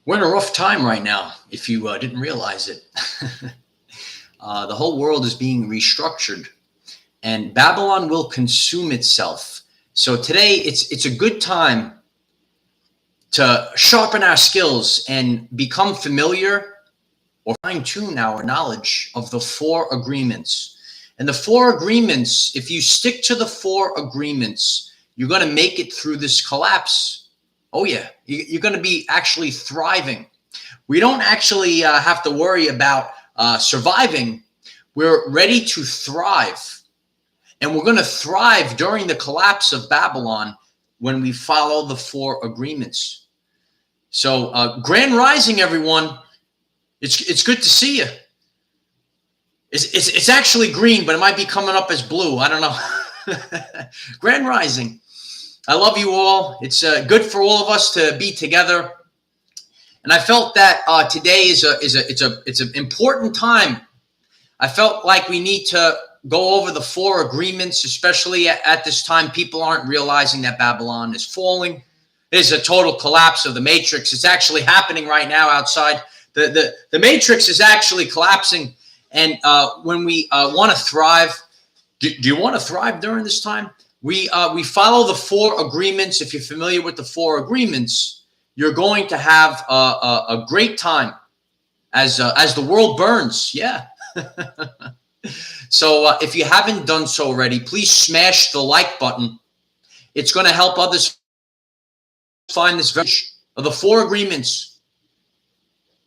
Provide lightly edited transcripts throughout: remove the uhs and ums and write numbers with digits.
We're in a rough time right now, if you didn't realize it. The whole world is being restructured, and Babylon will consume itself. So today, it's a good time to sharpen our skills and become familiar or fine-tune our knowledge of the four agreements. And the four agreements, if you stick to the four agreements, you're going to make it through this collapse. Oh yeah, you're going to be actually thriving. We don't actually have to worry about surviving. We're ready to thrive. And we're going to thrive during the collapse of Babylon when we follow the four agreements. So Grand Rising, everyone. It's good to see you. It's actually green, but it might be coming up as blue. I don't know. Grand Rising. I love you all. It's good for all of us to be together. And I felt that today it's an important time. I felt like we need to go over the four agreements, especially at this time. People aren't realizing that Babylon is falling. It is a total collapse of the matrix. It's actually happening right now outside. The matrix is actually collapsing. And when we want to thrive, do you want to thrive during this time? We follow the four agreements. If you're familiar with the four agreements, you're going to have a great time as the world burns. Yeah. So if you haven't done so already, please smash the like button. It's going to help others find this version of the four agreements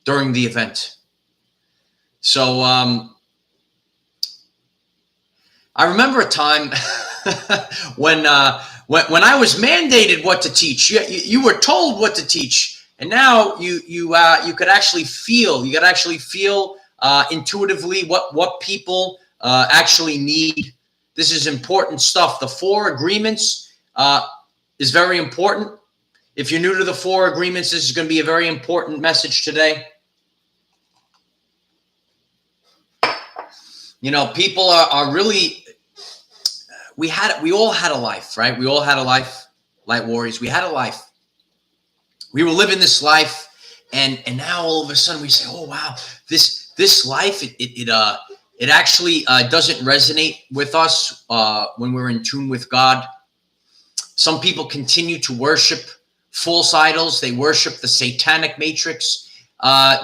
during the event. So I remember a time when I was mandated what to teach. You were told what to teach, and now you could actually feel. You could actually feel intuitively what people actually need. This is important stuff. The four agreements is very important. If you're new to the four agreements, this is going to be a very important message today. You know, people are really. We all had a life, right? We all had a life, Light Warriors. We had a life. We were living this life, and now all of a sudden we say, "Oh wow, this life it actually doesn't resonate with us when we're in tune with God." Some people continue to worship false idols. They worship the satanic matrix.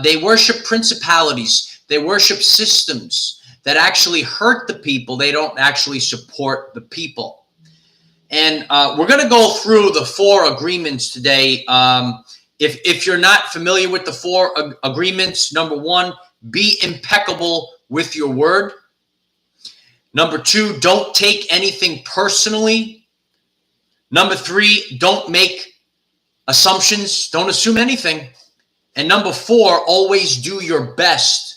They worship principalities. They worship systems that actually hurt the people. They don't actually support the people. And we're going to go through the four agreements today. If you're not familiar with the four agreements, number one, be impeccable with your word. Number two, don't take anything personally. Number three, don't make assumptions. Don't assume anything. And number four, always do your best.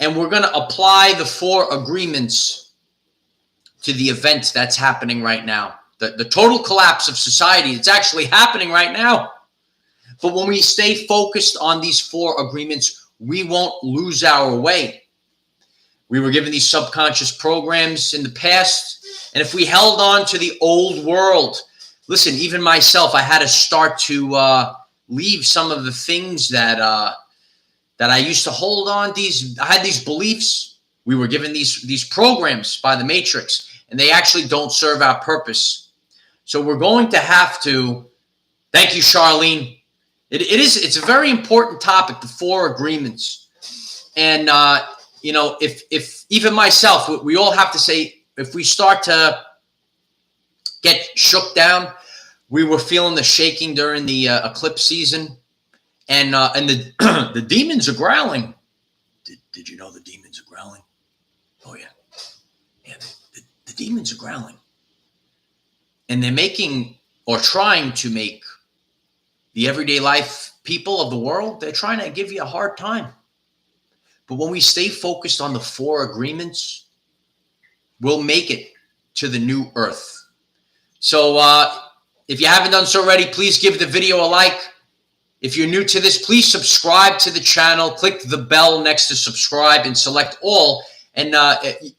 And we're going to apply the four agreements to the event that's happening right now. The total collapse of society, it's actually happening right now. But when we stay focused on these four agreements, we won't lose our way. We were given these subconscious programs in the past. And if we held on to the old world, listen, even myself, I had to start to leave some of the things that I used to hold on. I had these beliefs. We were given these programs by the matrix, and they actually don't serve our purpose. So we're going to have to, thank you, Charlene. It's a very important topic, the four agreements. And, you know, if even myself, we all have to say, if we start to get shook down, we were feeling the shaking during the eclipse season. And the demons are growling. Did you know the demons are growling? Oh yeah, yeah. The demons are growling, and they're making or trying to make the everyday life people of the world. They're trying to give you a hard time. But when we stay focused on the four agreements, we'll make it to the new earth. So if you haven't done so already, please give the video a like. If you're new to this, please subscribe to the channel. Click the bell next to subscribe and select all. And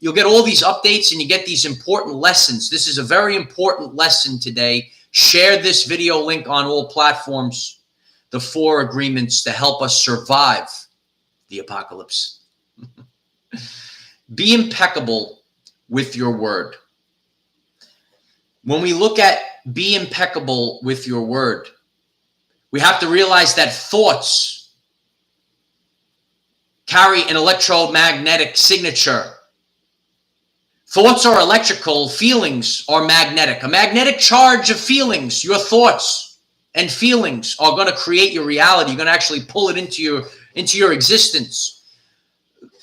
you'll get all these updates and you get these important lessons. This is a very important lesson today. Share this video link on all platforms. the 4 agreements to help us survive the apocalypse. Be impeccable with your word. When we look at be impeccable with your word, we have to realize that thoughts carry an electromagnetic signature. Thoughts are electrical, feelings are magnetic. A magnetic charge of feelings, your thoughts and feelings are going to create your reality. You're going to actually pull it into your existence.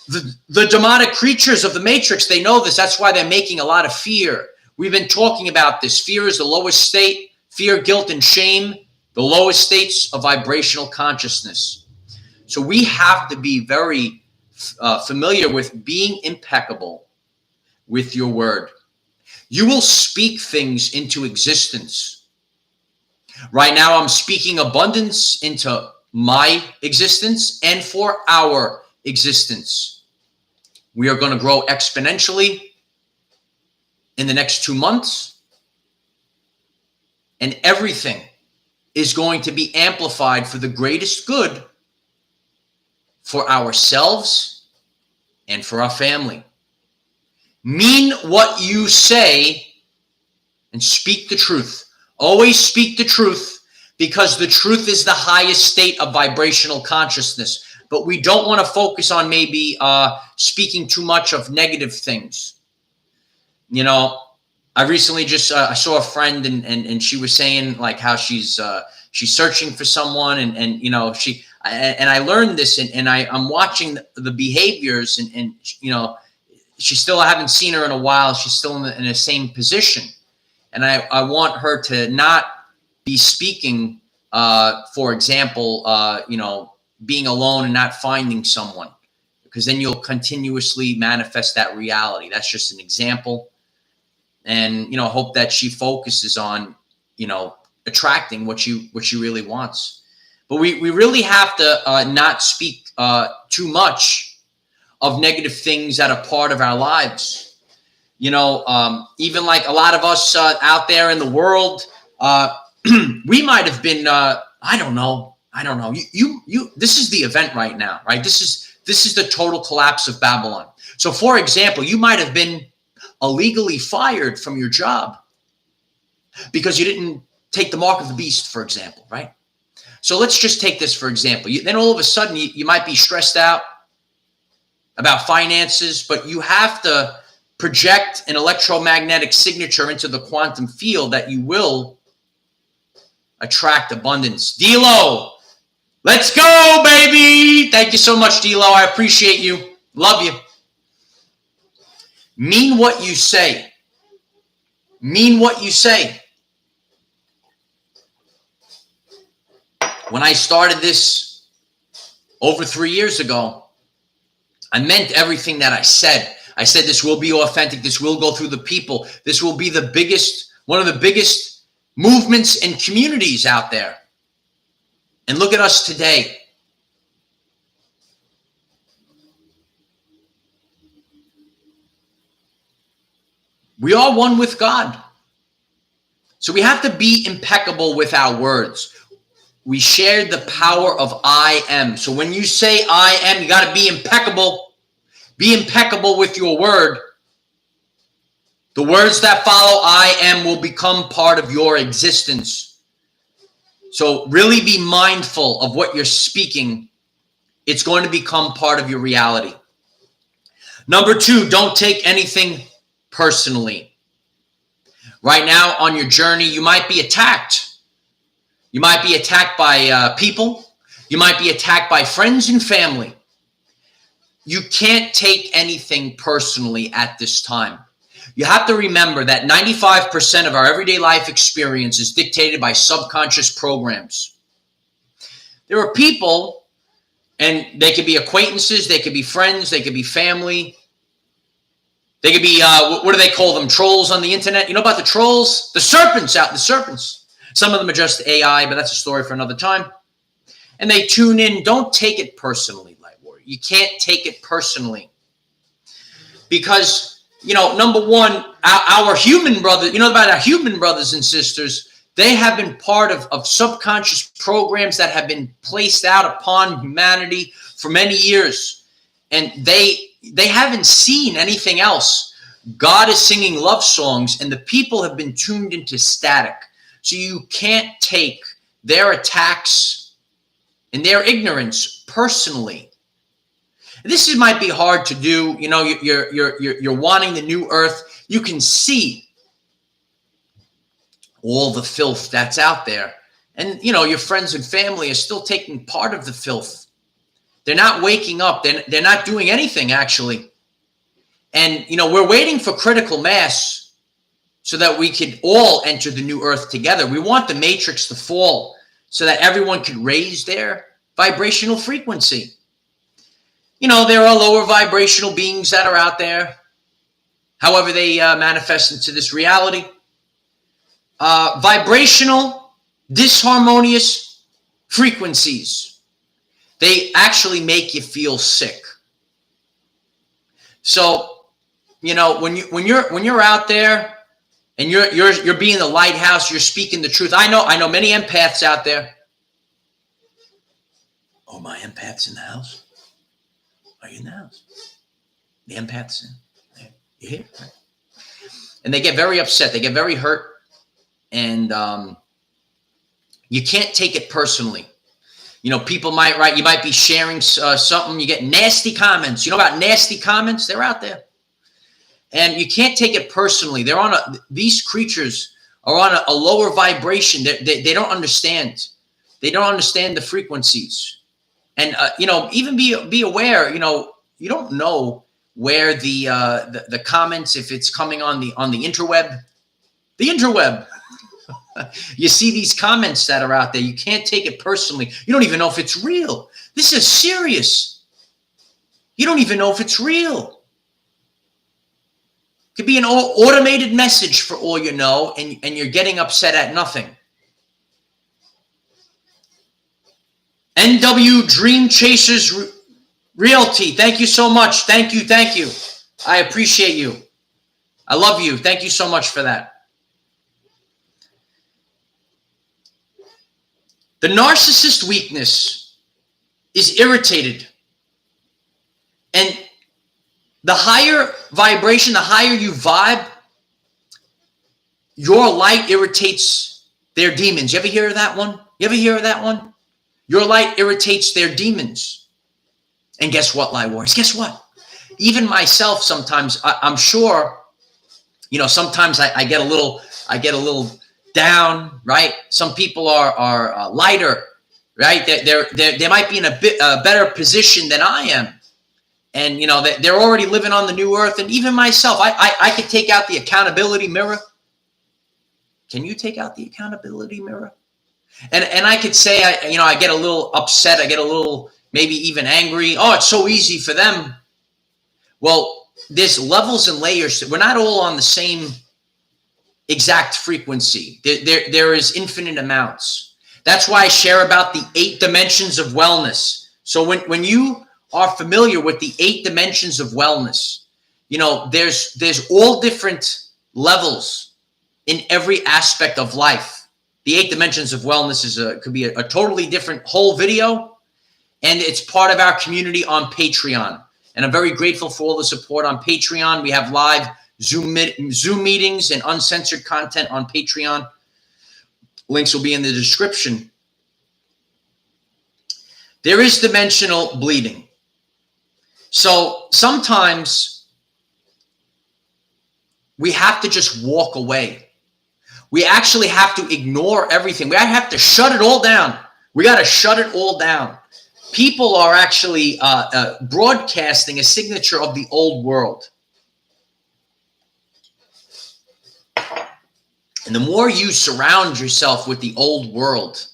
The demonic creatures of the matrix, they know this. That's why they're making a lot of fear. We've been talking about this. Fear is the lowest state. Fear, guilt, and shame, the lowest states of vibrational consciousness. So we have to be very familiar with being impeccable with your word. You will speak things into existence. Right now, I'm speaking abundance into my existence and for our existence. We are going to grow exponentially in the next 2 months, and everything is going to be amplified for the greatest good for ourselves and for our family. Mean what you say and speak the truth. Always speak the truth, because the truth is the highest state of vibrational consciousness. But we don't want to focus on maybe speaking too much of negative things. You know, I recently just I saw a friend and she was saying like how she's searching for someone and you know and I learned this and I'm watching the behaviors and you know she still, I haven't seen her in a while. She's still in the same position, and I want her to not be speaking. For example, you know, being alone and not finding someone, because then you'll continuously manifest that reality. That's just an example. And, you know, hope that she focuses on, you know, attracting what she really wants. But we really have to not speak too much of negative things that are part of our lives. You know, even like a lot of us out there in the world, we might have been, I don't know. You, this is the event right now, right? This is the total collapse of Babylon. So for example, you might have been illegally fired from your job because you didn't take the mark of the beast, for example, right? So let's just take this for example. Then all of a sudden you might be stressed out about finances, but you have to project an electromagnetic signature into the quantum field that you will attract abundance. D-Lo, let's go, baby. Thank you so much, D-Lo. I appreciate you. Love you. Mean what you say. Mean what you say. When I started this over 3 years ago, I meant everything that I said. I said this will be authentic. This will go through the people. This will be the biggest, one of the biggest movements and communities out there. And look at us today. We are one with God. So we have to be impeccable with our words. We shared the power of I am. So when you say I am, you got to be impeccable. Be impeccable with your word. The words that follow I am will become part of your existence. So really be mindful of what you're speaking. It's going to become part of your reality. Number 2, don't take anything personally. Right now on your journey, you might be attacked. You might be attacked by people. You might be attacked by friends and family. You can't take anything personally at this time. You have to remember that 95% of our everyday life experience is dictated by subconscious programs. There are people, and they could be acquaintances, they could be friends, they could be family. They could be, what do they call them, trolls on the internet? You know about the trolls? The serpents out, the serpents. Some of them are just AI, but that's a story for another time. And they tune in. Don't take it personally, Light Warrior. You can't take it personally. Because, you know, number one, our human brothers, you know about our human brothers and sisters, They have been part of subconscious programs that have been placed out upon humanity for many years. And they haven't seen anything else. God is singing love songs, and the people have been tuned into static. So you can't take their attacks and their ignorance personally. This might be hard to do. You know, you're wanting the new earth. You can see all the filth that's out there. And, you know, your friends and family are still taking part of the filth. They're not waking up. They're not doing anything, actually. And, you know, we're waiting for critical mass so that we could all enter the new earth together. We want the matrix to fall so that everyone could raise their vibrational frequency. You know, there are lower vibrational beings that are out there. However, they manifest into this reality. Vibrational, disharmonious frequencies. They actually make you feel sick. So, you know, when you're out there and you're being the lighthouse, you're speaking the truth. I know many empaths out there. Oh, my empath's in the house. Are you in the house? The empath's in. You hear? And they get very upset. They get very hurt. And you can't take it personally. You know, people might write, you might be sharing something, you get nasty comments. You know about nasty comments? They're out there. And you can't take it personally. They're on these creatures are on a lower vibration. They don't understand. They don't understand the frequencies. And, you know, even be aware, you know, you don't know where the comments, if it's coming on the interweb. The interweb. You see these comments that are out there. You can't take it personally. You don't even know if it's real. This is serious. You don't even know if it's real. It could be an automated message for all you know, and you're getting upset at nothing. NW Dream Chasers Realty. Thank you so much. Thank you. Thank you. I appreciate you. I love you. Thank you so much for that. The narcissist weakness is irritated. And the higher vibration, the higher you vibe, your light irritates their demons. You ever hear of that one? You ever hear of that one? Your light irritates their demons. And guess what, Light Warriors? Guess what? Even myself sometimes, I'm sure, you know, sometimes I get a little down, right? Some people are lighter, right? They might be in a better position than I am. And, you know, they're already living on the new earth. And even myself, I could take out the accountability mirror. Can you take out the accountability mirror? And I could say, I get a little upset. I get a little, maybe even angry. Oh, it's so easy for them. Well, there's levels and layers. We're not all on the same exact frequency. There is infinite amounts. That's why I share about the 8 dimensions of wellness. So when you are familiar with the 8 dimensions of wellness, you know, there's all different levels in every aspect of life. The 8 dimensions of wellness could be a totally different whole video, and it's part of our community on Patreon. And I'm very grateful for all the support on Patreon. We have live Zoom meetings and uncensored content on Patreon. Links will be in the description. There is dimensional bleeding. So sometimes we have to just walk away. We actually have to ignore everything. We have to shut it all down. We got to shut it all down. People are actually broadcasting a signature of the old world. And the more you surround yourself with the old world,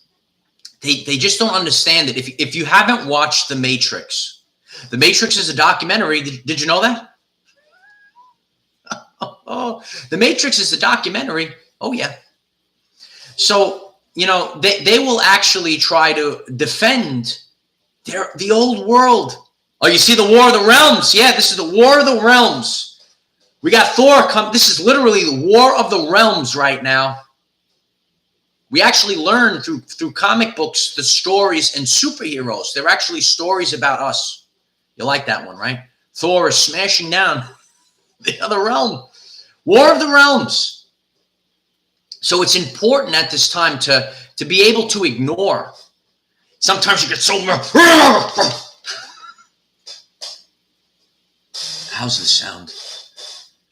they just don't understand it. If you haven't watched The Matrix is a documentary. Did you know that? Oh, The Matrix is a documentary. Oh, yeah. So, you know, they will actually try to defend the old world. Oh, you see the War of the Realms? Yeah, this is the War of the Realms. We got Thor come. This is literally the War of the Realms right now. We actually learn through comic books the stories and superheroes. They're actually stories about us. You like that one, right? Thor is smashing down the other realm. War of the Realms. So it's important at this time to be able to ignore. Sometimes you get so... How's the sound?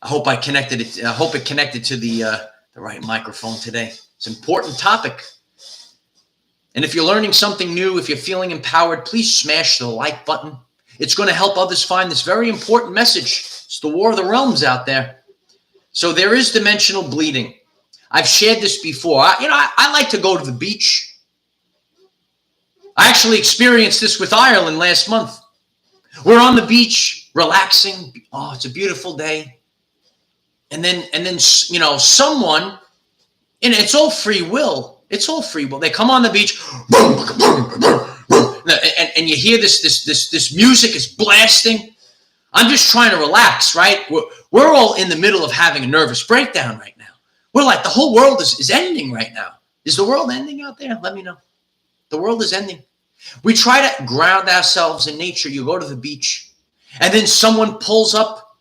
I hope I connected it. I hope it connected to the right microphone today. It's an important topic. And if you're learning something new, if you're feeling empowered, please smash the like button. It's going to help others find this very important message. It's the War of the Realms out there. So there is dimensional bleeding. I've shared this before. I like to go to the beach. I actually experienced this with Ireland last month. We're on the beach, relaxing. Oh, it's a beautiful day. And then someone... And it's all free will. It's all free will. They come on the beach, and you hear this music is blasting. I'm just trying to relax, right? We're all in the middle of having a nervous breakdown right now. We're like, the whole world is ending right now. Is the world ending out there? Let me know. The world is ending. We try to ground ourselves in nature. You go to the beach, and then someone pulls up,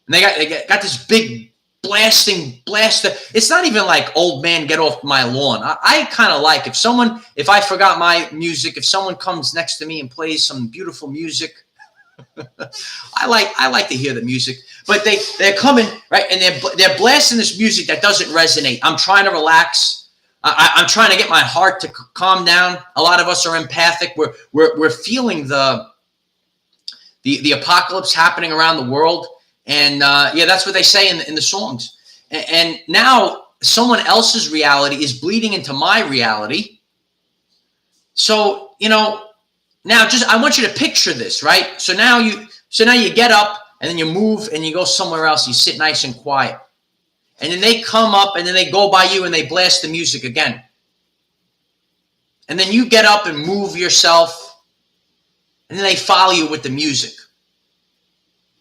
and they got this big blaster. It's not even like, old man, get off my lawn. I kind of like if I forgot my music, if someone comes next to me and plays some beautiful music, I like to hear the music. But they're coming, right, and they're blasting this music that doesn't resonate. I'm trying to relax. I'm trying to get my heart to calm down. A lot of us are empathic. We're feeling the apocalypse happening around the world. And that's what they say in the songs. And now someone else's reality is bleeding into my reality. So, now I want you to picture this, right? So now you get up and then you move and you go somewhere else. You sit nice and quiet. And then they come up and then they go by you and they blast the music again. And then you get up and move yourself. And then they follow you with the music.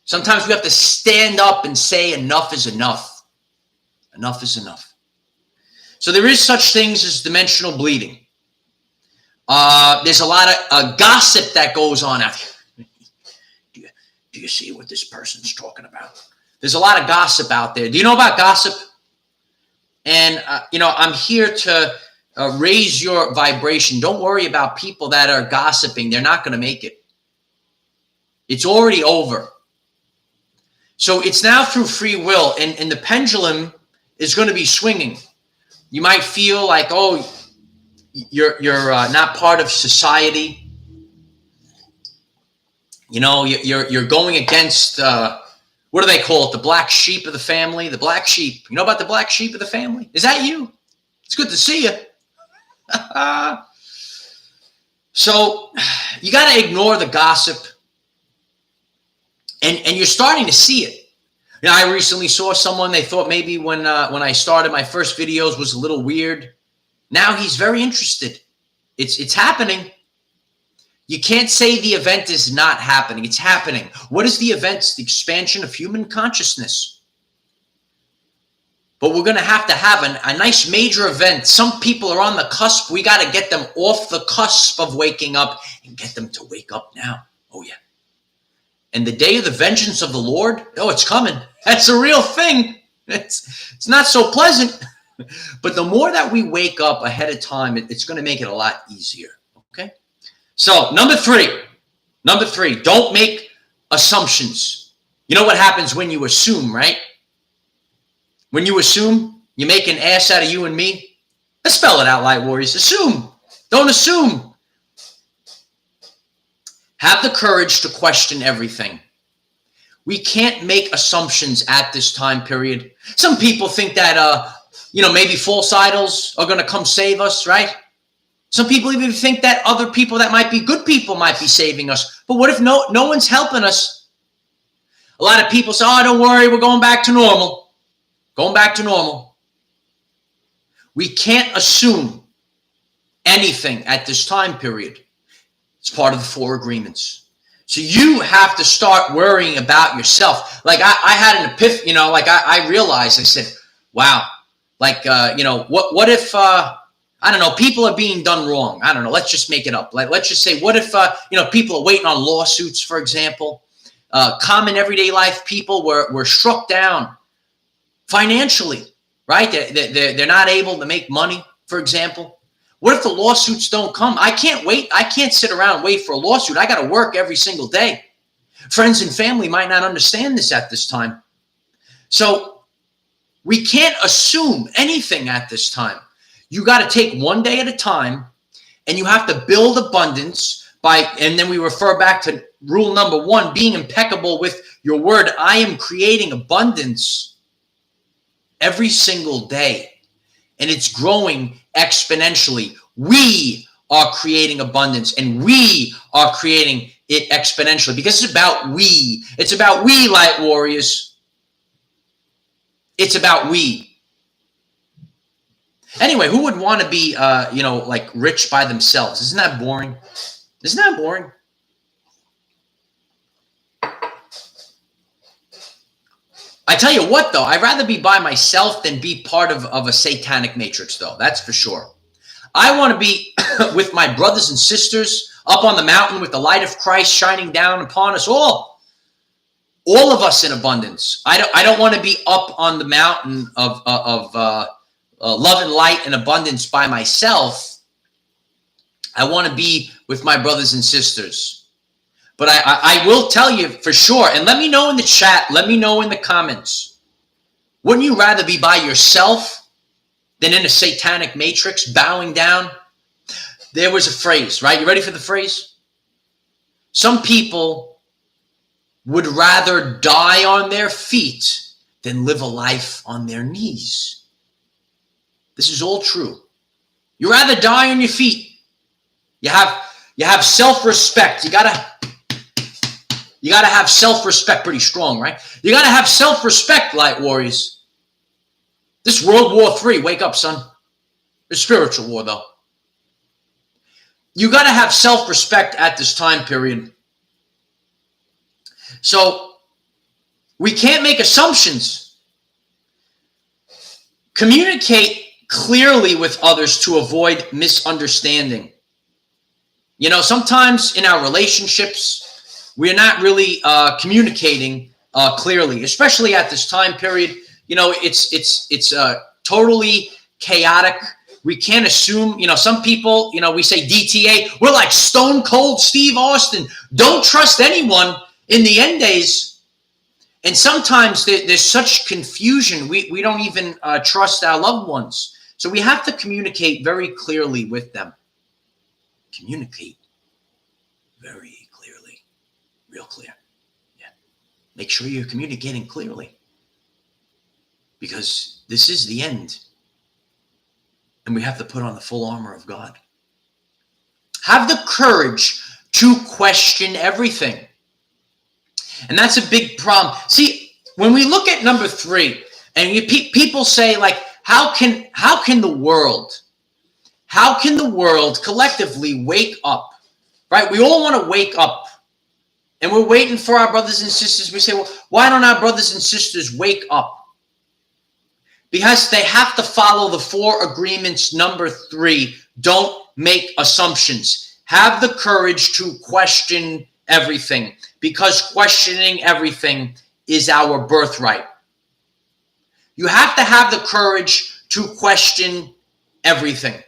Sometimes we have to stand up and say enough is enough. Enough is enough. So there is such things as dimensional bleeding. There's a lot of gossip that goes on out there. Do you see what this person's talking about? There's a lot of gossip out there. Do you know about gossip? And, I'm here to raise your vibration. Don't worry about people that are gossiping. They're not going to make it. It's already over. So it's now through free will, and the pendulum is going to be swinging. You might feel like, oh, you're not part of society. You're going against, what do they call it? The black sheep of the family. The black sheep. You know about the black sheep of the family? Is that you? It's good to see you. So you got to ignore the gossip. And you're starting to see it. I recently saw someone, they thought maybe when I started my first videos was a little weird. Now he's very interested. It's happening. You can't say the event is not happening. It's happening. What is the event? It's the expansion of human consciousness. But we're going to have a nice major event. Some people are on the cusp. We got to get them off the cusp of waking up and get them to wake up now. Oh, yeah. And the day of the vengeance of the Lord, oh, it's coming. That's a real thing. It's not so pleasant. But the more that we wake up ahead of time, it's going to make it a lot easier. Okay? So, number three, don't make assumptions. You know what happens when you assume, right? When you assume, you make an ass out of you and me. Let's spell it out, Light Warriors. Assume. Don't assume. Have the courage to question everything. We can't make assumptions at this time period. Some people think that, maybe false idols are going to come save us, right? Some people even think that other people that might be good people might be saving us. But what if no one's helping us? A lot of people say, oh, don't worry, we're going back to normal. Going back to normal. We can't assume anything at this time period. It's part of the 4 agreements. So you have to start worrying about yourself. Like I had an epiphany, I realized, I said, wow, what if I don't know, people are being done wrong. I don't know. Let's just make it up. Let's just say, what if, people are waiting on lawsuits, for example. Common everyday life people were struck down financially, right? They're not able to make money, for example. What if the lawsuits don't come? I can't wait. I can't sit around and wait for a lawsuit. I got to work every single day. Friends and family might not understand this at this time. So we can't assume anything at this time. You got to take one day at a time, and you have to build abundance and then we refer back to rule number 1, being impeccable with your word. I am creating abundance every single day, and it's growing exponentially. We are creating abundance, and we are creating it exponentially because it's about we. It's about we, light warriors. It's about we. Anyway, who would want to be, like rich by themselves? Isn't that boring? Isn't that boring? I tell you what, though, I'd rather be by myself than be part of a satanic matrix, though. That's for sure. I want to be with my brothers and sisters up on the mountain with the light of Christ shining down upon us all. All of us in abundance. I don't want to be up on the mountain of love and light and abundance by myself. I want to be with my brothers and sisters. But I will tell you for sure, and let me know in the chat, let me know in the comments, wouldn't you rather be by yourself than in a satanic matrix, bowing down? There was a phrase, right? You ready for the phrase? Some people would rather die on their feet than live a life on their knees. This is all true. You rather die on your feet. You have self-respect. You gotta have self-respect pretty strong, right? You gotta have self-respect, light warriors. This World War III, wake up, son. It's spiritual war, though. You gotta have self-respect at this time period. So we can't make assumptions. Communicate clearly with others to avoid misunderstanding. Sometimes in our relationships, we're not really communicating clearly, especially at this time period. It's totally chaotic. We can't assume, some people, we say DTA, we're like Stone Cold Steve Austin. Don't trust anyone in the end days. And sometimes there's such confusion. We don't even trust our loved ones. So we have to communicate very clearly with them. Communicate very clearly, real clear. Yeah. Make sure you're communicating clearly, because this is the end, and we have to put on the full armor of God. Have the courage to question everything. And that's a big problem. See, when we look at number 3, and people say, like, how can the world collectively wake up, right? We all want to wake up, and we're waiting for our brothers and sisters. We say, well, why don't our brothers and sisters wake up? Because they have to follow the 4 agreements. Number 3, don't make assumptions. Have the courage to question everything, because questioning everything is our birthright. You have to have the courage to question everything.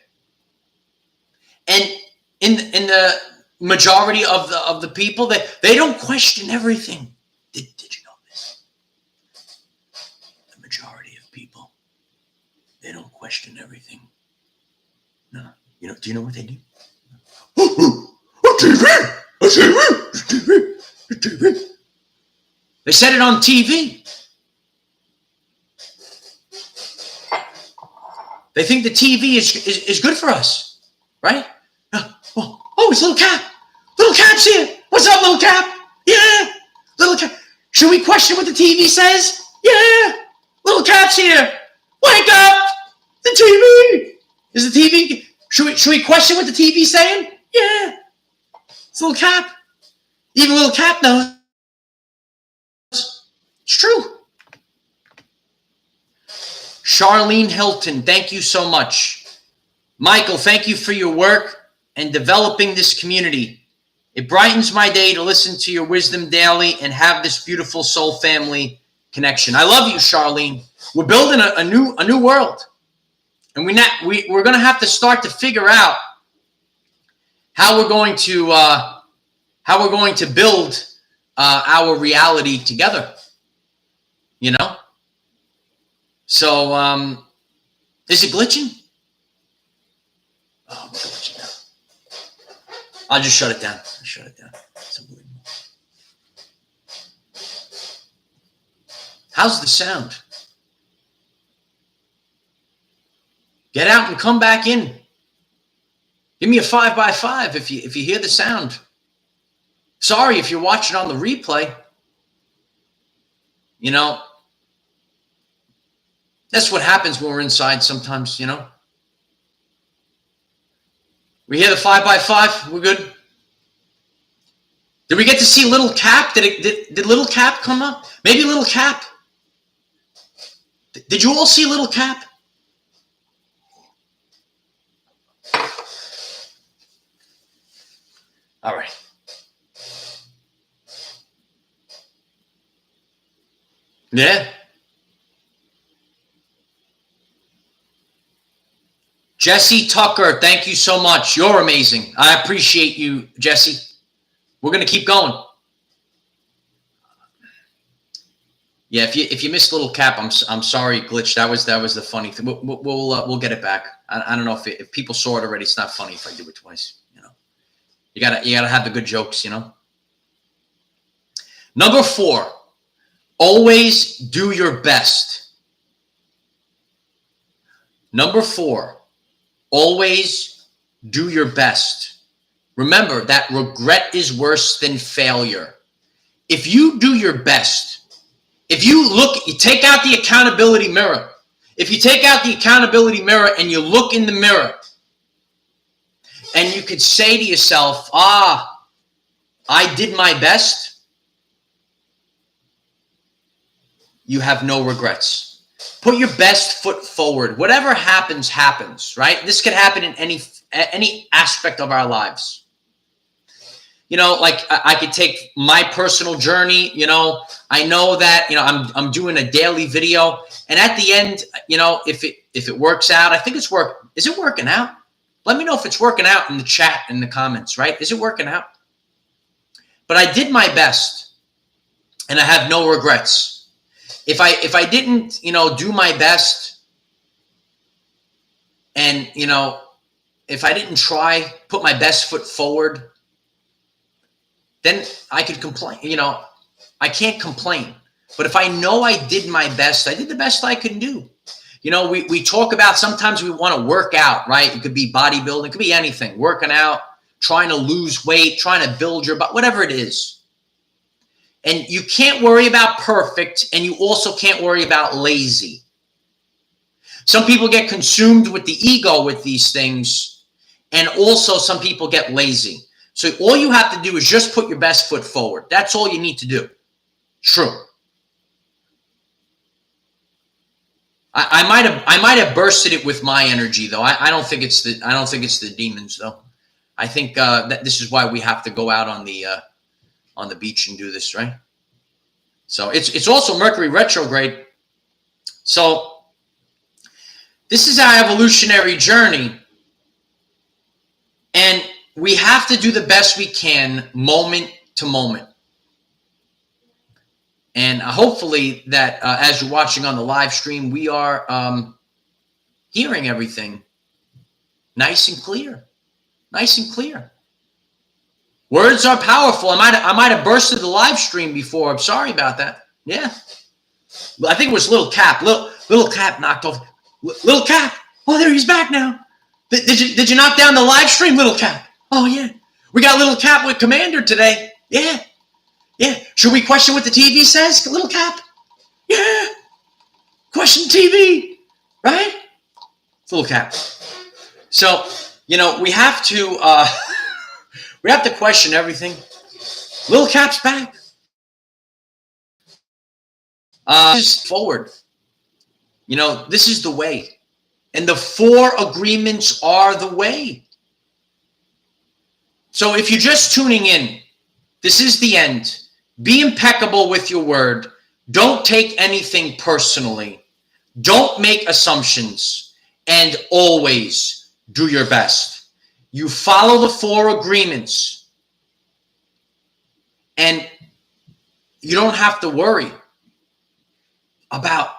And in the majority of the people, they don't question everything. Did you know this? The majority of people, they don't question everything. No. Do you know what they do? TV. They said it on TV. They think the TV is good for us, right? Oh, it's Little Cap. Little Cap's here. What's up, Little Cap? Yeah, Little Cap. Should we question what the TV says? Yeah, Little Cap's here. Wake up! The TV. Is the TV? Should we question what the TV's saying? Yeah, it's Little Cap. Even Little Cap knows. It's true. Charlene Hilton, thank you so much. Michael, thank you for your work and developing this community. It brightens my day to listen to your wisdom daily and have this beautiful soul family connection. I love you, Charlene. We're building a new world, and we're going to have to start to figure out how we're going to build our reality together. You know. So, is it glitching? Oh, I'm glitching now. I'll just shut it down. It's unbelievable. How's the sound? Get out and come back in. Give me a 5x5 if you hear the sound. Sorry if you're watching on the replay. You know, that's what happens when we're inside sometimes, you know. We hear the 5x5. We're good. Did we get to see Little Cap? Did Little Cap come up? Maybe Little Cap. Did you all see Little Cap? All right. Yeah. Jesse Tucker, thank you so much. You're amazing. I appreciate you, Jesse. We're going to keep going. Yeah, if you missed Little Cap, I'm sorry, it glitched. That was the funny thing. We'll get it back. I don't know if people saw it already. It's not funny if I do it twice. You know, you gotta have the good jokes. You know. Number 4, always do your best. Number 4, always do your best. Remember that regret is worse than failure. If you do your best. If you take out the accountability mirror. If you take out the accountability mirror and you look in the mirror and you could say to yourself, I did my best. You have no regrets. Put your best foot forward. Whatever happens, happens, right? This could happen in any aspect of our lives. You know, like I could take my personal journey, you know, I know that, you know, I'm doing a daily video, and at the end, you know, if it works out, I think it's is it working out? Let me know if it's working out in the chat, in the comments, right? Is it working out? But I did my best and I have no regrets. If I didn't, you know, do my best and, you know, if I didn't try, put my best foot forward, then I could complain. You know, I can't complain. But if I know I did my best, I did the best I could do. You know, we talk about sometimes we want to work out, right? It could be bodybuilding. It could be anything. Working out, trying to lose weight, trying to build your body, whatever it is. And you can't worry about perfect, and you also can't worry about lazy. Some people get consumed with the ego with these things, and also some people get lazy. So all you have to do is just put your best foot forward. That's all you need to do. True. I might have bursted it with my energy though. I don't think it's the demons though. I think that this is why we have to go out on the beach and do this, right? So it's also Mercury retrograde. So this is our evolutionary journey, and we have to do the best we can moment to moment. And hopefully that as you're watching on the live stream, we are hearing everything nice and clear. Nice and clear. Words are powerful. I might have bursted the live stream before. I'm sorry about that. Yeah. I think it was Little Cap. Little Cap knocked off. Little Cap. Oh, there he's back now. Did you knock down the live stream, Little Cap? Oh, yeah. We got Little Cap with Commander today. Yeah. Yeah. Should we question what the TV says, Little Cap? Yeah. Question TV. Right? It's Little Cap. So, you know, we have to question everything. Little Cap's back. Just forward. You know, this is the way. And the 4 agreements are the way. So if you're just tuning in, this is the end. Be impeccable with your word. Don't take anything personally. Don't make assumptions. And always do your best. You follow the 4 agreements. And you don't have to worry about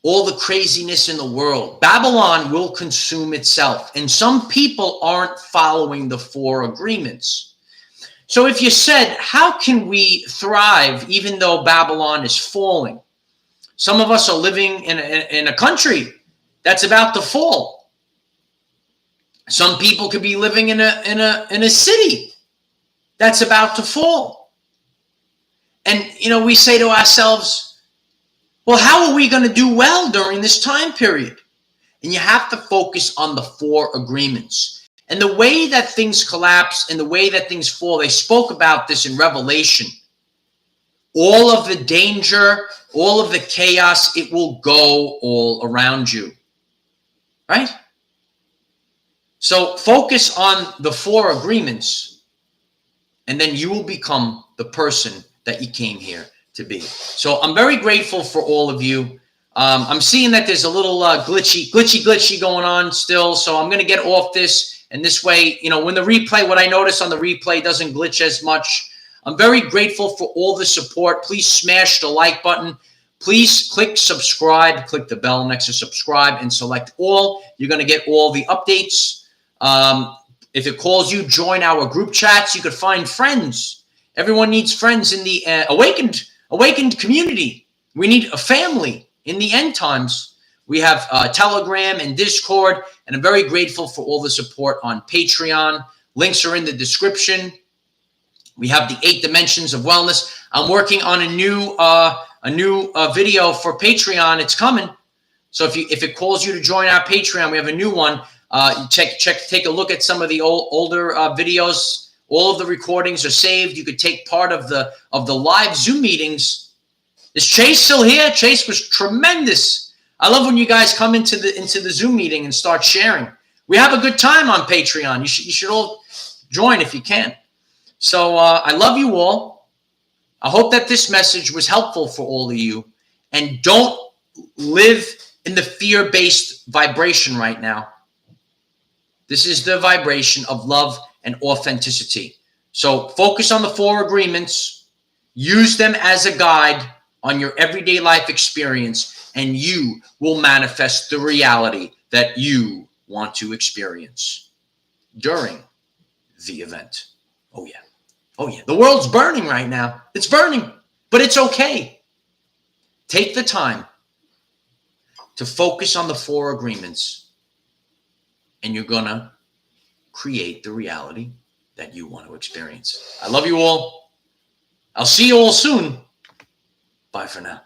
all the craziness in the world. Babylon will consume itself. And some people aren't following the 4 agreements. So if you said, how can we thrive even though Babylon is falling? Some of us are living in a country that's about to fall. Some people could be living in a city that's about to fall. And, we say to ourselves, well, how are we going to do well during this time period? And you have to focus on the 4 agreements. And the way that things collapse and the way that things fall, they spoke about this in Revelation. All of the danger, all of the chaos, it will go all around you. Right? So focus on the 4 agreements, and then you will become the person that you came here to be. So I'm very grateful for all of you. I'm seeing that there's a little glitchy going on still. So I'm going to get off this. And this way, when the replay, what I notice on the replay doesn't glitch as much. I'm very grateful for all the support. Please smash the like button. Please click subscribe, click the bell next to subscribe and select all. You're going to get all the updates. If it calls you, join our group chats. You could find friends. Everyone needs friends in the awakened community. We need a family in the end times. We have Telegram and Discord, and I'm very grateful for all the support on Patreon. Links are in the description. We have the 8 dimensions of wellness. I'm working on a new video for Patreon. It's coming. So if it calls you to join our Patreon, we have a new one. Take a look at some of the older videos. All of the recordings are saved. You could take part of the live Zoom meetings. Is Chase still here? Chase was tremendous. I love when you guys come into the Zoom meeting and start sharing. We have a good time on Patreon. You should all join if you can. So I love you all. I hope that this message was helpful for all of you. And don't live in the fear-based vibration right now. This is the vibration of love and authenticity. So focus on the 4 agreements. Use them as a guide on your everyday life experience, and you will manifest the reality that you want to experience during the event. Oh, yeah. Oh, yeah. The world's burning right now. It's burning, but it's okay. Take the time to focus on the 4 agreements, and you're going to create the reality that you want to experience. I love you all. I'll see you all soon. Bye for now.